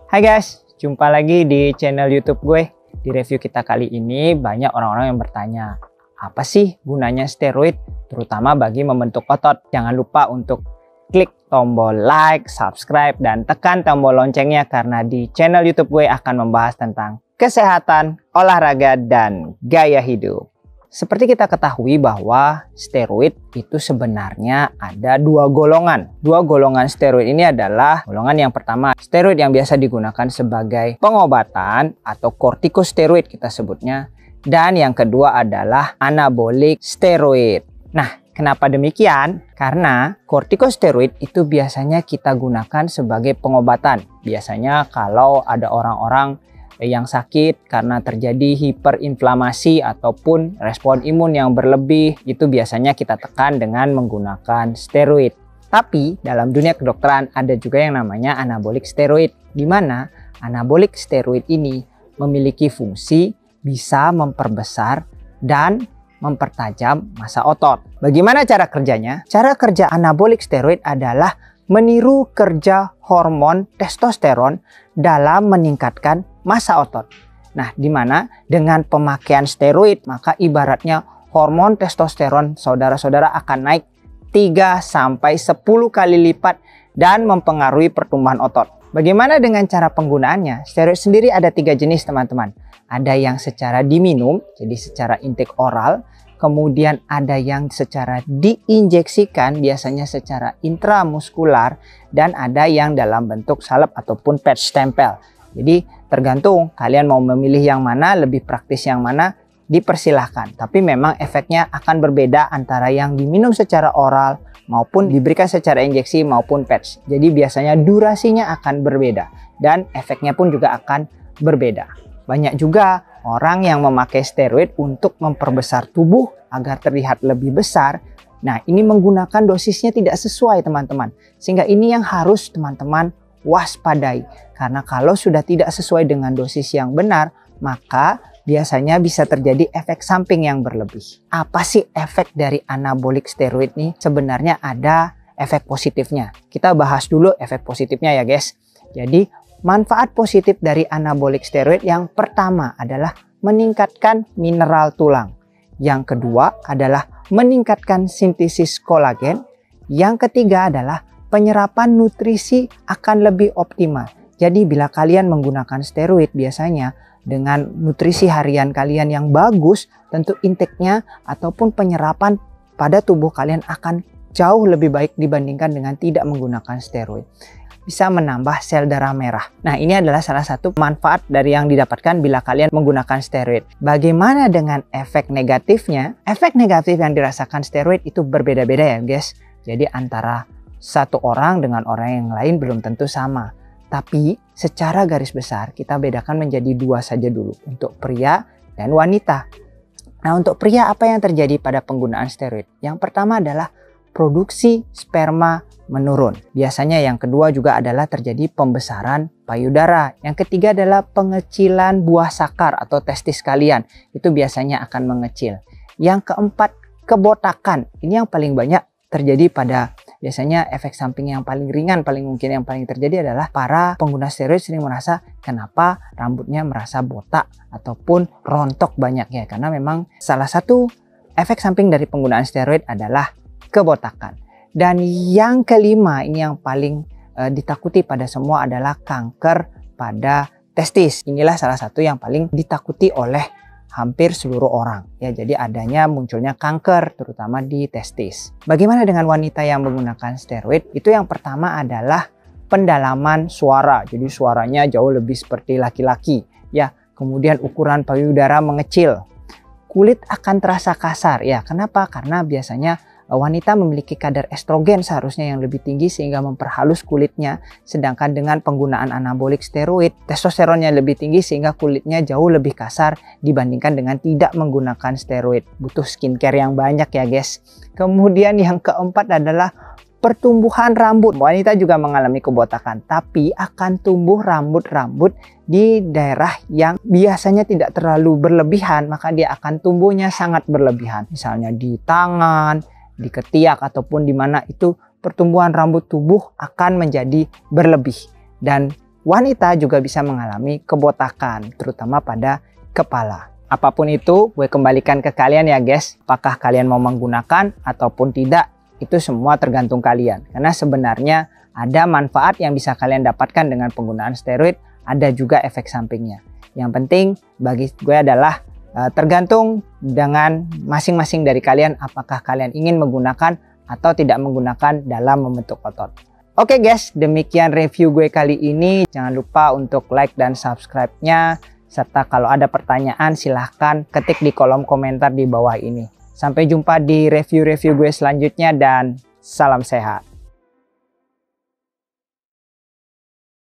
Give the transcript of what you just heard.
Hai guys, jumpa lagi di channel YouTube gue. Di review kita kali ini banyak orang-orang yang bertanya, apa sih gunanya steroid terutama bagi membentuk otot? Jangan lupa untuk klik tombol like, subscribe, dan tekan tombol loncengnya karena di channel YouTube gue akan membahas tentang kesehatan, olahraga, dan gaya hidup. Seperti kita ketahui bahwa steroid itu sebenarnya ada dua golongan. Dua golongan steroid ini adalah golongan yang pertama, steroid yang biasa digunakan sebagai pengobatan atau kortikosteroid kita sebutnya. Dan yang kedua adalah anabolik steroid. Nah, kenapa demikian? Karena kortikosteroid itu biasanya kita gunakan sebagai pengobatan. Biasanya kalau ada orang-orang yang sakit karena terjadi hiperinflamasi ataupun respon imun yang berlebih, itu biasanya kita tekan dengan menggunakan steroid. Tapi dalam dunia kedokteran ada juga yang namanya anabolik steroid, di mana anabolik steroid ini memiliki fungsi bisa memperbesar dan mempertajam massa otot. Bagaimana cara kerjanya? Cara kerja anabolik steroid adalah meniru kerja hormon testosteron dalam meningkatkan massa otot. Nah, di mana dengan pemakaian steroid maka ibaratnya hormon testosteron saudara-saudara akan naik 3-10 kali lipat dan mempengaruhi pertumbuhan otot. Bagaimana dengan cara penggunaannya? Steroid sendiri ada 3 jenis teman-teman. Ada yang secara diminum, jadi secara intake oral. Kemudian ada yang secara diinjeksikan, biasanya secara intramuskular. Dan ada yang dalam bentuk salep ataupun patch tempel. Jadi tergantung kalian mau memilih yang mana, lebih praktis yang mana, dipersilahkan. Tapi memang efeknya akan berbeda antara yang diminum secara oral maupun diberikan secara injeksi maupun patch. Jadi biasanya durasinya akan berbeda dan efeknya pun juga akan berbeda. Banyak juga orang yang memakai steroid untuk memperbesar tubuh agar terlihat lebih besar. Nah, ini menggunakan dosisnya tidak sesuai teman-teman. Sehingga ini yang harus teman-teman waspadai. Karena kalau sudah tidak sesuai dengan dosis yang benar, maka biasanya bisa terjadi efek samping yang berlebih. Apa sih efek dari anabolik steroid nih? Sebenarnya ada efek positifnya. Kita bahas dulu efek positifnya ya guys. Jadi manfaat positif dari anabolik steroid yang pertama adalah meningkatkan mineral tulang. Yang kedua adalah meningkatkan sintesis kolagen. Yang ketiga adalah penyerapan nutrisi akan lebih optimal. Jadi bila kalian menggunakan steroid biasanya dengan nutrisi harian kalian yang bagus, tentu intake-nya ataupun penyerapan pada tubuh kalian akan jauh lebih baik dibandingkan dengan tidak menggunakan steroid. Bisa menambah sel darah merah. Nah, ini adalah salah satu manfaat dari yang didapatkan bila kalian menggunakan steroid. Bagaimana dengan efek negatifnya? Efek negatif yang dirasakan steroid itu berbeda-beda ya guys. Jadi antara satu orang dengan orang yang lain belum tentu sama. Tapi secara garis besar kita bedakan menjadi 2 saja dulu untuk pria dan wanita. Nah, untuk pria apa yang terjadi pada penggunaan steroid? Yang pertama adalah produksi sperma menurun. Biasanya yang kedua juga adalah terjadi pembesaran payudara. Yang ketiga adalah pengecilan buah sakar atau testis kalian. Itu biasanya akan mengecil. Yang keempat, kebotakan. Ini yang paling banyak terjadi pada biasanya efek samping yang paling ringan, paling mungkin yang paling terjadi adalah para pengguna steroid sering merasa kenapa rambutnya merasa botak ataupun rontok banyak ya. Karena memang salah satu efek samping dari penggunaan steroid adalah kebotakan. Dan yang kelima, ini yang paling ditakuti pada semua adalah kanker pada testis. Inilah salah satu yang paling ditakuti oleh hampir seluruh orang ya, jadi adanya munculnya kanker terutama di testis. Bagaimana dengan wanita yang menggunakan steroid? Itu yang pertama adalah pendalaman suara, jadi suaranya jauh lebih seperti laki-laki ya. Kemudian ukuran payudara mengecil, kulit akan terasa kasar ya. Kenapa? Karena biasanya wanita memiliki kadar estrogen seharusnya yang lebih tinggi sehingga memperhalus kulitnya. Sedangkan dengan penggunaan anabolik steroid, testosteronnya lebih tinggi sehingga kulitnya jauh lebih kasar dibandingkan dengan tidak menggunakan steroid. Butuh skincare yang banyak ya guys. Kemudian yang keempat adalah pertumbuhan rambut. Wanita juga mengalami kebotakan, tapi akan tumbuh rambut-rambut di daerah yang biasanya tidak terlalu berlebihan, maka dia akan tumbuhnya sangat berlebihan. Misalnya di tangan, di ketiak ataupun di mana itu pertumbuhan rambut tubuh akan menjadi berlebih. Dan wanita juga bisa mengalami kebotakan, terutama pada kepala. Apapun itu, gue kembalikan ke kalian ya guys. Apakah kalian mau menggunakan ataupun tidak, itu semua tergantung kalian. Karena sebenarnya ada manfaat yang bisa kalian dapatkan dengan penggunaan steroid, ada juga efek sampingnya. Yang penting bagi gue adalah tergantung dengan masing-masing dari kalian, apakah kalian ingin menggunakan atau tidak menggunakan dalam membentuk otot. Oke guys, demikian review gue kali ini. Jangan lupa untuk like dan subscribe-nya. Serta kalau ada pertanyaan silahkan ketik di kolom komentar di bawah ini. Sampai jumpa di review-review gue selanjutnya dan salam sehat.